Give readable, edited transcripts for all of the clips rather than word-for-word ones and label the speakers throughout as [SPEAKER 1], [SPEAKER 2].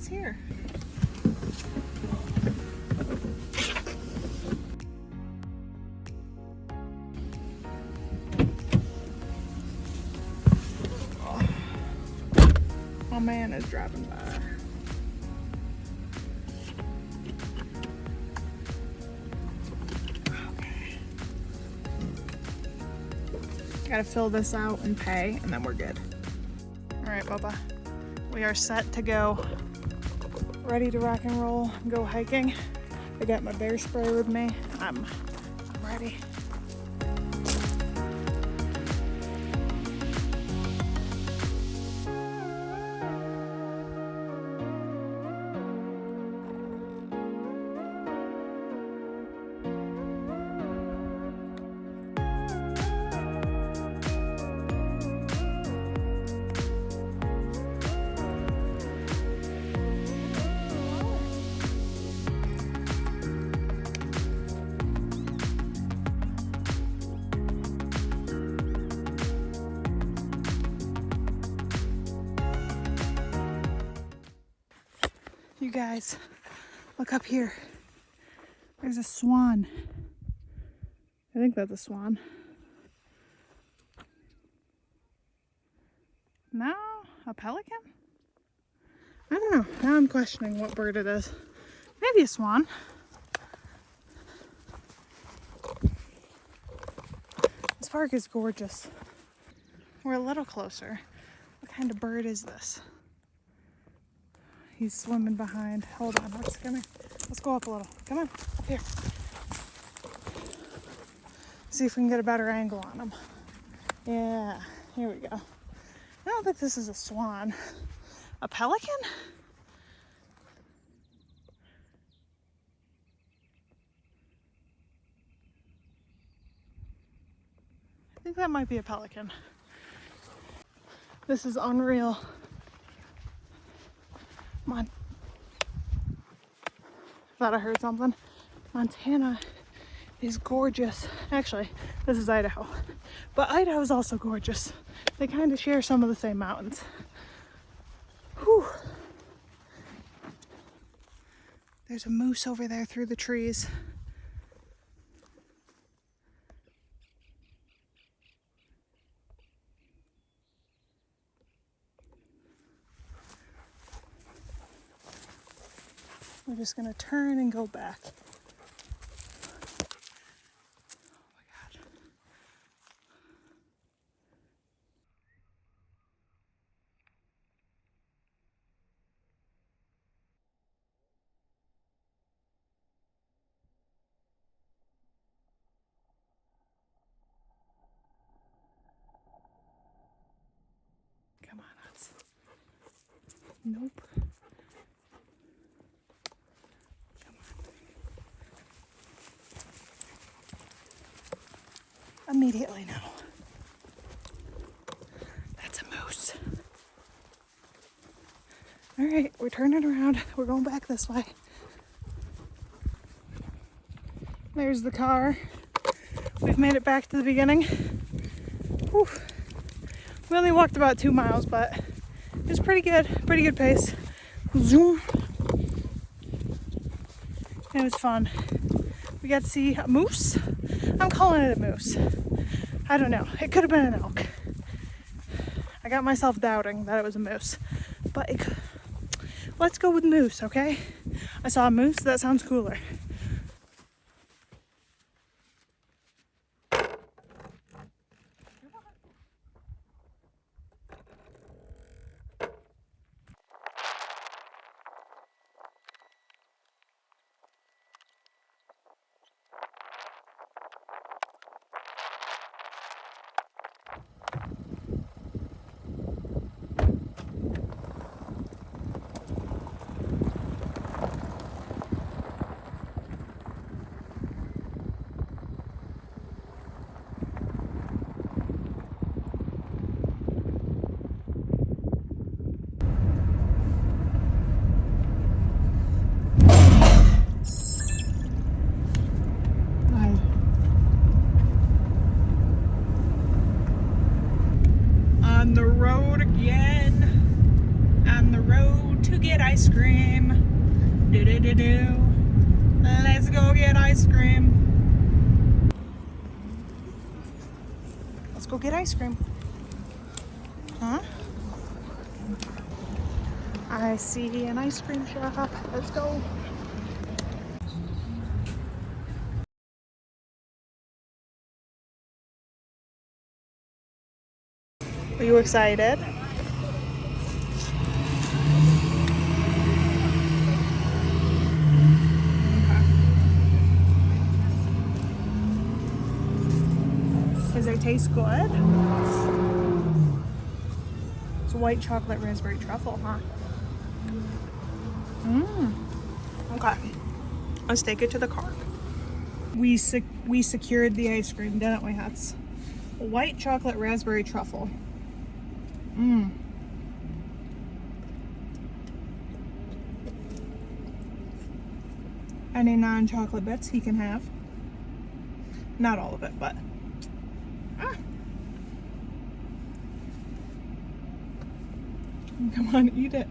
[SPEAKER 1] it's here. My man is driving by. Okay. Gotta fill this out and pay, and then we're good. All right, Bubba. We are set to go. Ready to rock and roll and go hiking. I got my bear spray with me. I'm ready. You guys, look up here. There's a swan. I think that's a swan. No, a pelican? I don't know. Now I'm questioning what bird it is. Maybe a swan. This park is gorgeous. We're a little closer. What kind of bird is this? He's swimming behind. Hold on, let's go up a little. Come on, up here. See if we can get a better angle on him. Yeah, here we go. I don't think this is a swan. A pelican? I think that might be a pelican. This is unreal. Thought I heard something. Montana is gorgeous. Actually, this is Idaho. But Idaho is also gorgeous. They kind of share some of the same mountains. Whew. There's a moose over there through the trees. We're just gonna turn and go back. Oh my God. Come on, Hudson. Nope. Immediately no. That's a moose. All right, we're turning around. We're going back this way. There's the car. We've made it back to the beginning. Whew. We only walked about 2 miles, but it was pretty good pace. Zoom. It was fun. We got to see a moose. I'm calling it a moose. I don't know. It could have been an elk. I got myself doubting that it was a moose. But let's go with moose, okay? I saw a moose. That sounds cooler. On the road again. On the road to get ice cream. Do. Let's go get ice cream. Let's go get ice cream. Huh? I see an ice cream shop. Let's go. Are you excited? Does it taste good? It's white chocolate raspberry truffle, huh? Okay. Let's take it to the car. We secured the ice cream, didn't we, Hats? White chocolate raspberry truffle. Any non-chocolate bits he can have. Not all of it, but come on, eat it.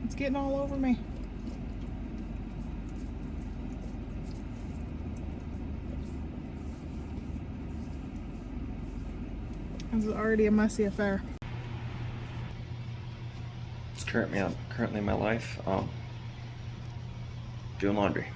[SPEAKER 1] It's getting all over me. This is already a messy affair.
[SPEAKER 2] It's currently my life doing laundry.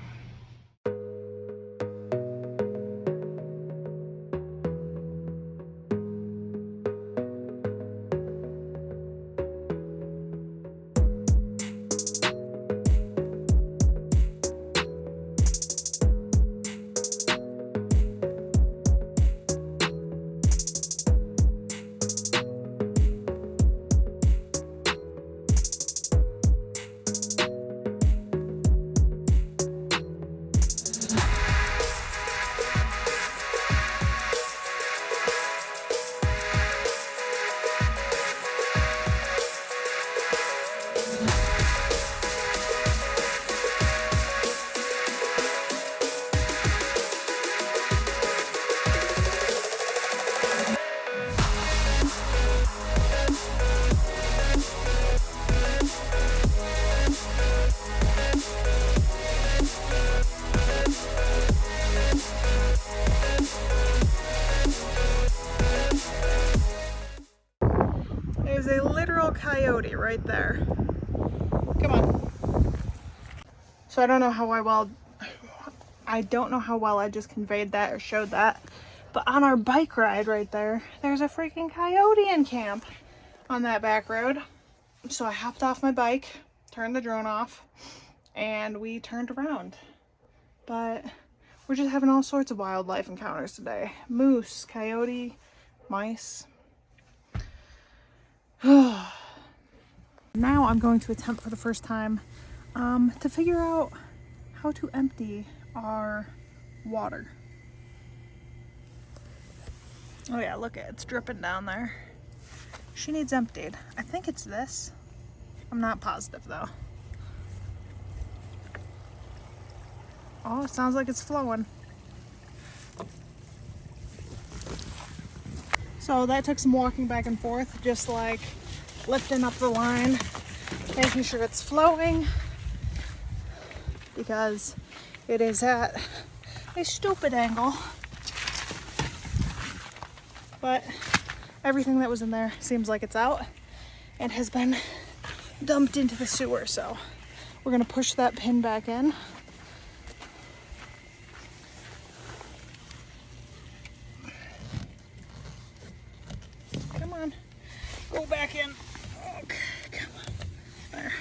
[SPEAKER 1] There's a literal coyote right there. Come on. So I don't know how well I just conveyed that or showed that, but on our bike ride right there, there's a freaking coyote in camp on that back road. So I hopped off my bike, turned the drone off, and we turned around. But we're just having all sorts of wildlife encounters today. Moose, coyote, mice. Now I'm going to attempt for the first time to figure out how to empty our water. Oh yeah, look, it's dripping down there. She needs emptied. I think it's this. I'm not positive though. Oh, it sounds like it's flowing. So that took some walking back and forth, just like lifting up the line, making sure it's flowing, because it is at a stupid angle. But everything that was in there seems like it's out and has been dumped into the sewer. So we're gonna push that pin back in. Come on, go back in. Okay, come on, there.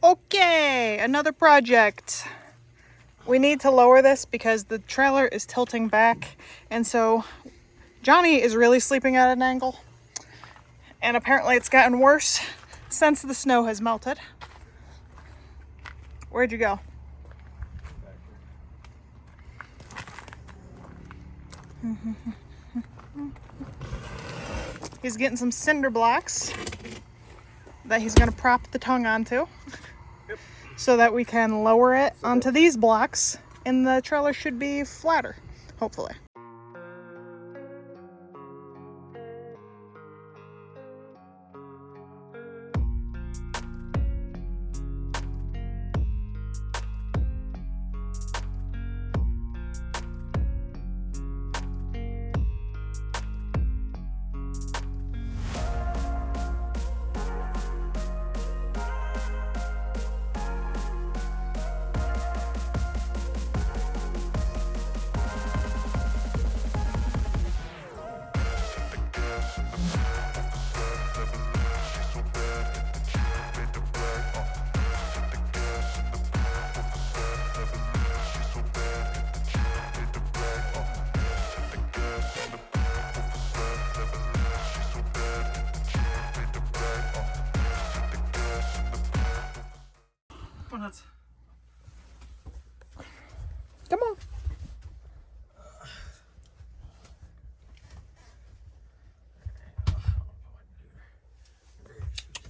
[SPEAKER 1] Okay, another project. We need to lower this because the trailer is tilting back, and so Johnny is really sleeping at an angle, and apparently it's gotten worse since the snow has melted. Where'd you go? He's getting some cinder blocks that he's going to prop the tongue onto so that we can lower it onto these blocks, and the trailer should be flatter, hopefully.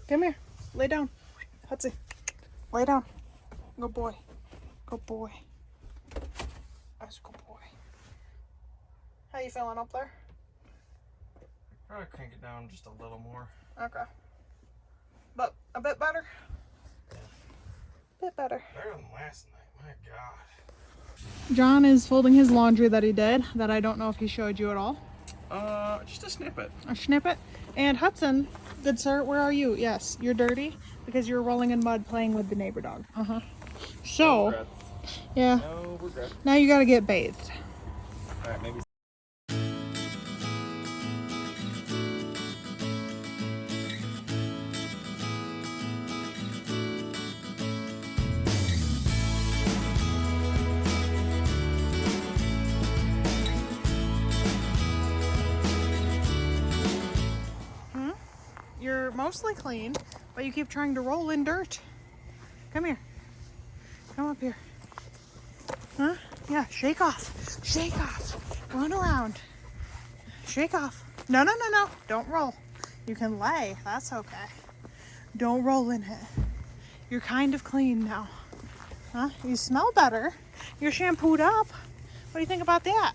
[SPEAKER 1] Come here. Lay down. Hudson. Lay down. Good boy. Good boy. That's a good boy. How you feeling up there?
[SPEAKER 2] Probably crank it down just a little more.
[SPEAKER 1] Okay. But a bit better?
[SPEAKER 2] Yeah.
[SPEAKER 1] Bit better.
[SPEAKER 2] Better than last night. My God.
[SPEAKER 1] John is folding his laundry that he did, that I don't know if he showed you at all.
[SPEAKER 2] Just a snippet.
[SPEAKER 1] A snippet. And Hudson, good sir, where are you? Yes, you're dirty because you're rolling in mud playing with the neighbor dog. So,
[SPEAKER 2] No regrets.
[SPEAKER 1] yeah.
[SPEAKER 2] No regrets.
[SPEAKER 1] Now you gotta get bathed.
[SPEAKER 2] Alright, maybe.
[SPEAKER 1] You're mostly clean, but you keep trying to roll in dirt. Come here. Come up here. Huh? Yeah, shake off. Shake off. Run around. Shake off. No, no, no, no. Don't roll. You can lay. That's okay. Don't roll in it. You're kind of clean now. Huh? You smell better. You're shampooed up. What do you think about that?